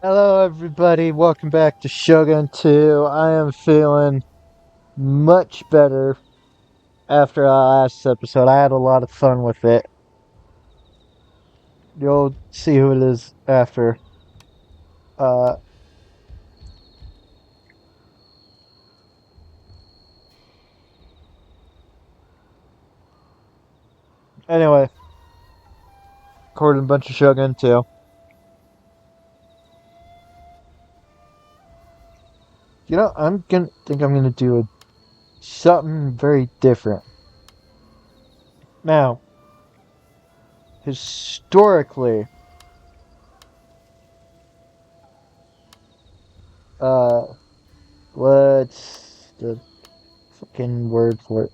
Hello, everybody. Welcome back to Shogun 2. I am feeling much better after our last episode. I had a lot of fun with it. You'll see who it is after. Uh, anyway, recording a bunch of Shogun 2. I'm gonna do something very different. Now, historically, uh, what's the fucking word for it?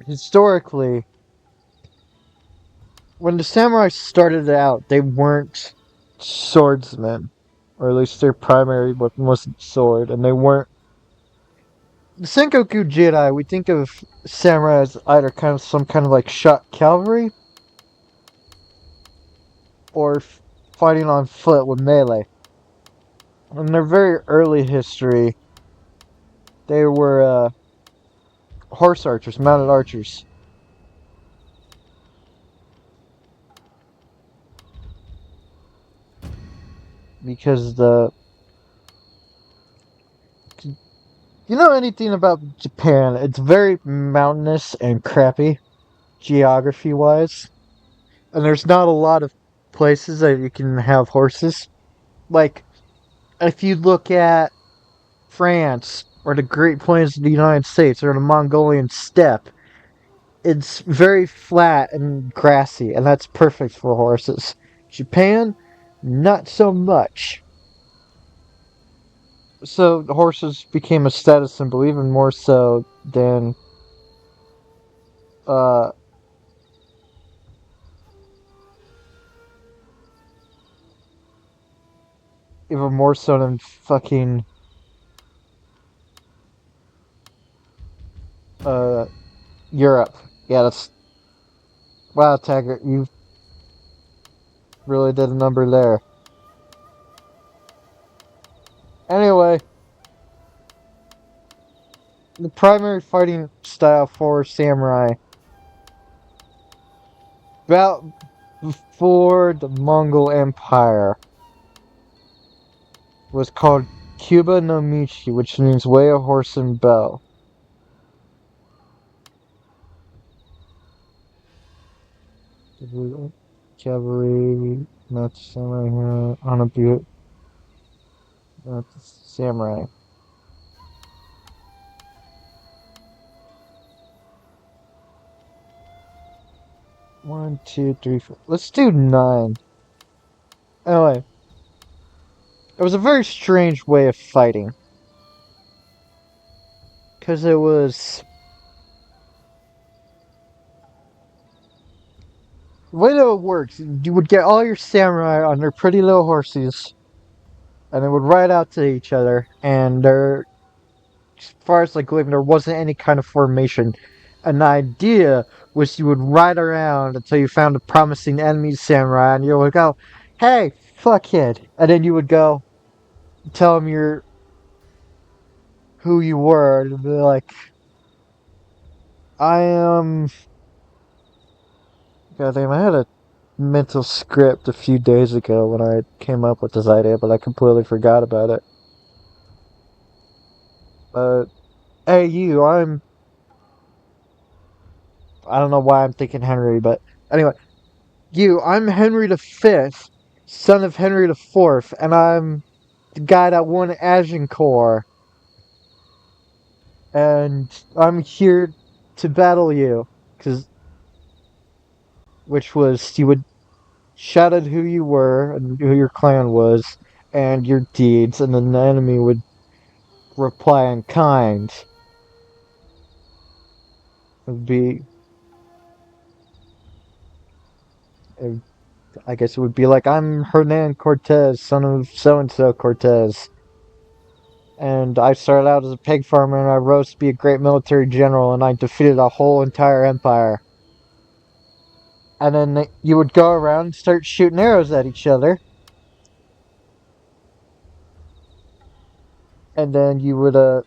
Historically, when the samurai started out, they weren't swordsmen, or at least their primary weapon wasn't sword, and they weren't. The Sengoku Jedi, we think of samurai as either kind of some kind of like shot cavalry, or fighting on foot with melee. In their very early history, they were horse archers, mounted archers. Because you know anything about Japan, it's very mountainous and crappy, geography wise. And there's not a lot of places that you can have horses. Like, if you look at France, or the Great Plains of the United States, or the Mongolian steppe, it's very flat and grassy, and that's perfect for horses. Japan, not so much. So the horses became a status symbol, even more so than uh, even more so than fucking uh Europe. Yeah, that's wow, Taggart, you really did a number there. Anyway, the primary fighting style for samurai about before the Mongol Empire was called Kuba no Michi, which means way of horse and bow. Cavalry, not samurai here, on a butte, not samurai. One, two, three, four. Let's do 9. Anyway, it was a very strange way of fighting. Because it was. The way that it works, you would get all your samurai on their pretty little horses, and they would ride out to each other, and there, as far as like living, there wasn't any kind of formation. An idea was you would ride around until you found a promising enemy samurai, and you would go, "Hey, fuckhead," and then you would go tell them you're who you were, and be like, "I am." Goddamn, I had a mental script a few days ago when I came up with this idea, but I completely forgot about it. But hey, you, I don't know why I'm thinking Henry, but anyway, I'm Henry the Fifth, son of Henry the Fourth, and I'm the guy that won Agincourt, and I'm here to battle you, which was you would shout out who you were and who your clan was and your deeds, and then the enemy would reply in kind. Would be, I guess it would be like, I'm Hernan Cortez, son of so and so Cortez. And I started out as a pig farmer and I rose to be a great military general and I defeated a whole entire empire. And then you would go around and start shooting arrows at each other. and then you would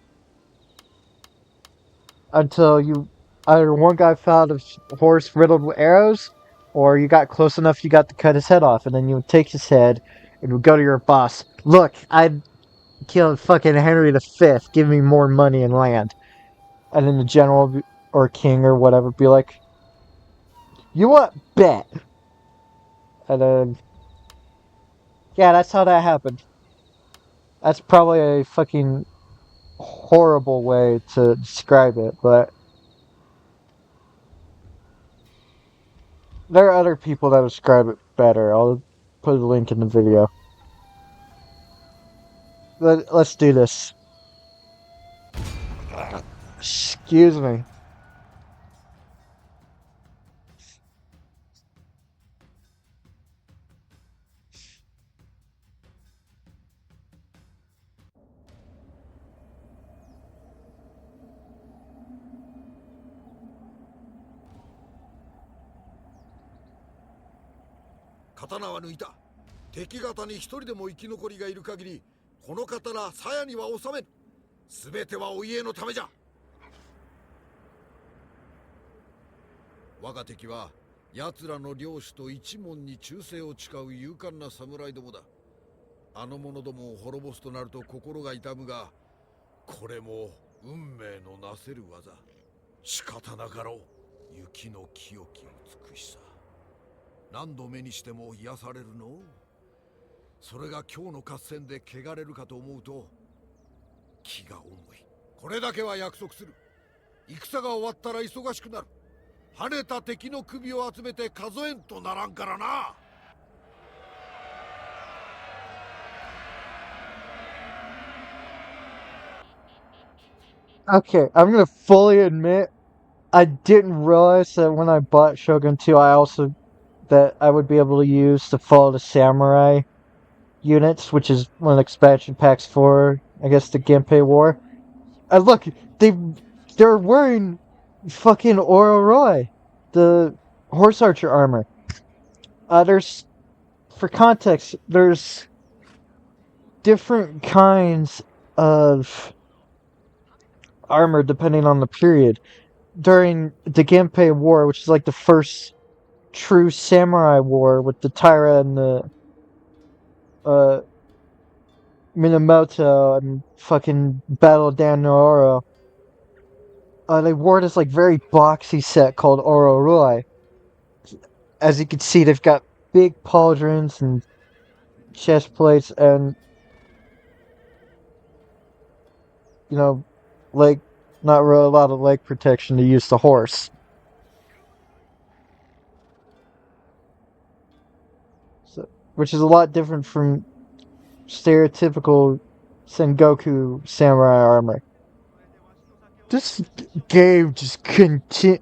until you either one guy found a horse riddled with arrows, or you got close enough you got to cut his head off, and then you would take his head and would go to your boss. Look, I killed fucking Henry V. Give me more money and land. And then the general or king or whatever be like, you what? Bet. And then yeah, that's how that happened. That's probably a fucking horrible way to describe it, but there are other people that describe it better. I'll put a link in the video. Let's do this. Excuse me. 刀は抜いた。敵方に一人でも生き残りがいる限り、この刀鞘には収めぬ。すべてはお家のためじゃ。我が敵は奴らの領主と一門に忠誠を誓う勇敢な侍どもだ。あの者どもを滅ぼすとなると心が痛むが、これも運命のなせる技。仕方なかろう。雪の清き美しさ。何度目にしても癒されるの。それが今日の合戦で汚れるかと思うと気が重い。これだけは約束する。戦が終わったら忙しくなる。跳ねた敵の首を集めて数えんとならんからな。Okay, I'm gonna fully admit I didn't realize that when I bought Shogun 2, that I would be able to use to follow the samurai units, which is one of the expansion packs for, I guess, the Genpei War. Look, they're wearing fucking Ororoi, the horse archer armor. For context, there's different kinds of armor depending on the period. During the Genpei War, which is like the first true samurai war with the Taira and the Minamoto and fucking Battle of Dan No Ura, they wore this like very boxy set called Ororoi. As you can see, they've got big pauldrons and chest plates and, you know, like not really a lot of leg protection to use the horse. So, which is a lot different from stereotypical Sengoku samurai armor. This game just continues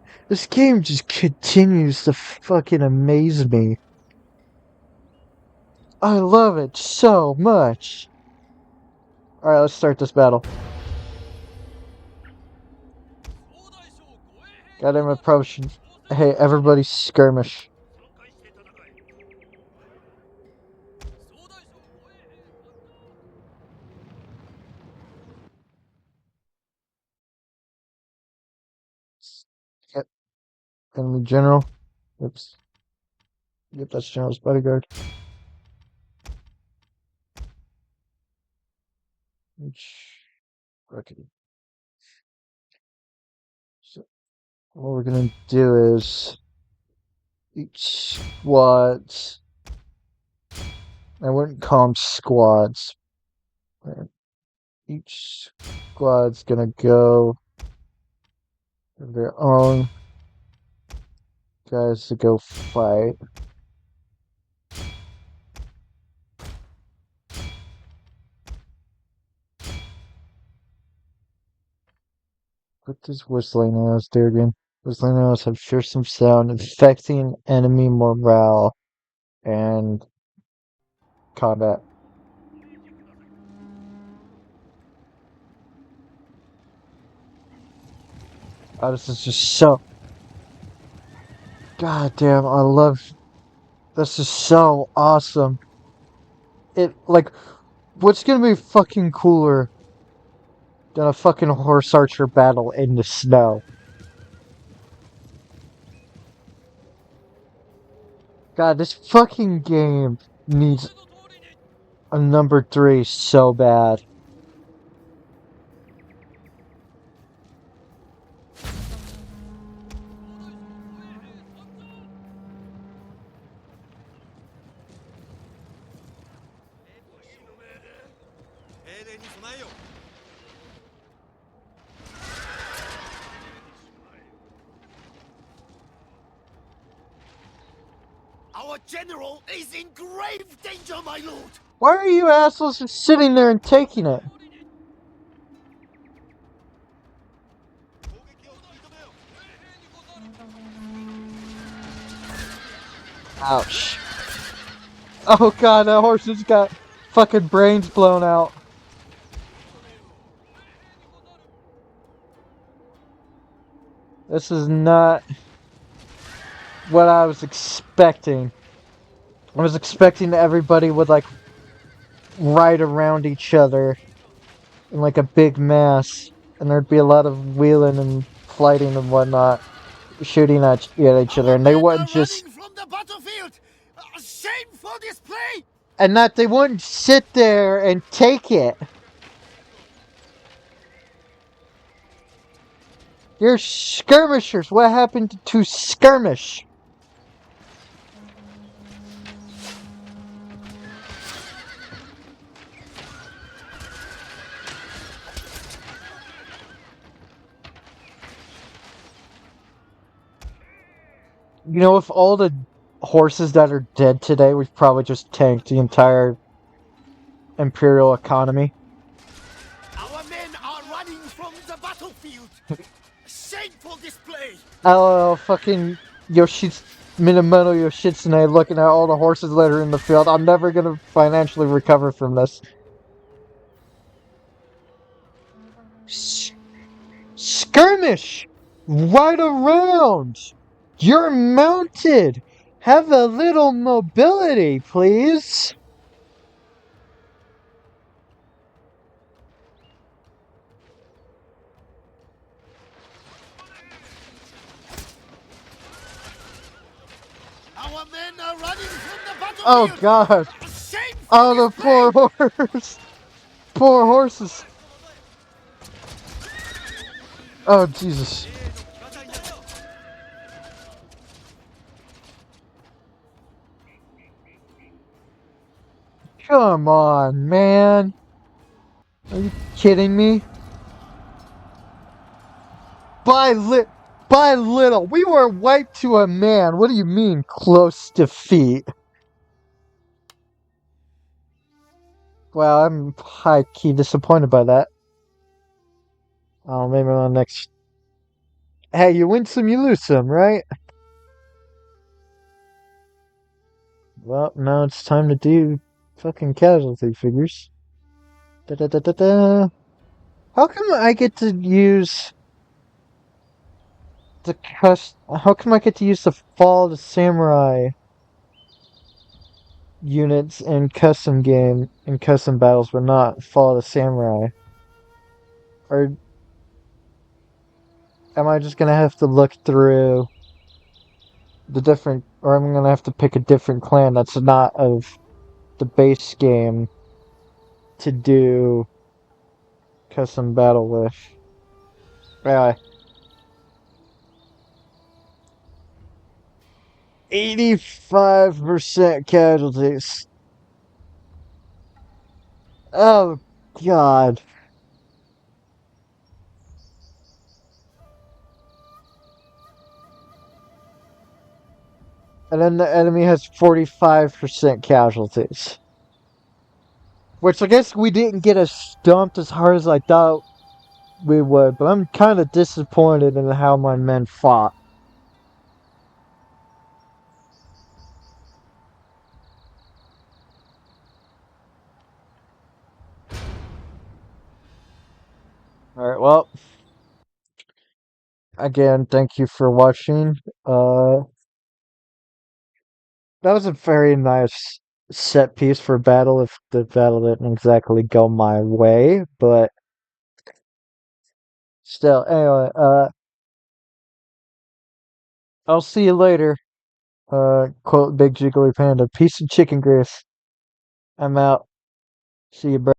to fucking amaze me. I love it so much. Alright, let's start this battle. Goddamn approach. Hey, everybody skirmish. Yep. Enemy general. Oops. Yep, that's general's bodyguard. Okay. So what we're gonna do is each squads. I wouldn't call them squads. Each squad's gonna go their own guys to go fight. What does whistling arrows do again? Whistling arrows have fearsome sound, affecting enemy morale and combat. Oh, this is just so... God damn, I love... This is so awesome. What's gonna be fucking cooler than a fucking horse archer battle in the snow. God, this fucking game needs a number 3 so bad. Our general is in grave danger, my lord! Why are you assholes just sitting there and taking it? Ouch. Oh god, that horse just got fucking brains blown out. This is not what I was expecting. I was expecting everybody would like ride around each other in like a big mass, and there'd be a lot of wheeling and flighting and whatnot, shooting at each other, Our and they men wouldn't are just, running from the battlefield! A shameful display! and that they wouldn't sit there and take it. You're skirmishers. What happened to skirmish? You know, if all the horses that are dead today, we've probably just tanked the entire Imperial economy. Our men are running from the battlefield! A shameful display! LOL, fucking Minamoto Yoshitsune looking at all the horses that are in the field. I'm never gonna financially recover from this. Skirmish! Right around! You're mounted! Have a little mobility, please! Our men are running from the Oh battlefield! god! A shameful Oh, the display! poor horse! Poor horses! Oh, Jesus. Come on, man! Are you kidding me? By little. We were wiped to a man. What do you mean, close defeat? Well, I'm high-key disappointed by that. Oh, maybe on the next... Hey, you win some, you lose some, right? Well, now it's time to do fucking casualty figures. Da da da da da. How come I get to use How come I get to use the Fall of the Samurai units in custom battles, but not Fall of the Samurai? Or am I just gonna have to look through or I'm gonna have to pick a different clan that's not of the base game to do custom battle with? Anyway, 85% casualties. Oh god. And then the enemy has 45% casualties. Which I guess we didn't get as stumped as hard as I thought we would, but I'm kind of disappointed in how my men fought. Alright, well, again, thank you for watching. Uh, that was a very nice set piece for battle if the battle didn't exactly go my way, but Still, anyway, I'll see you later. Quote Big Jiggly Panda. Piece of chicken grease. I'm out. See you, bro.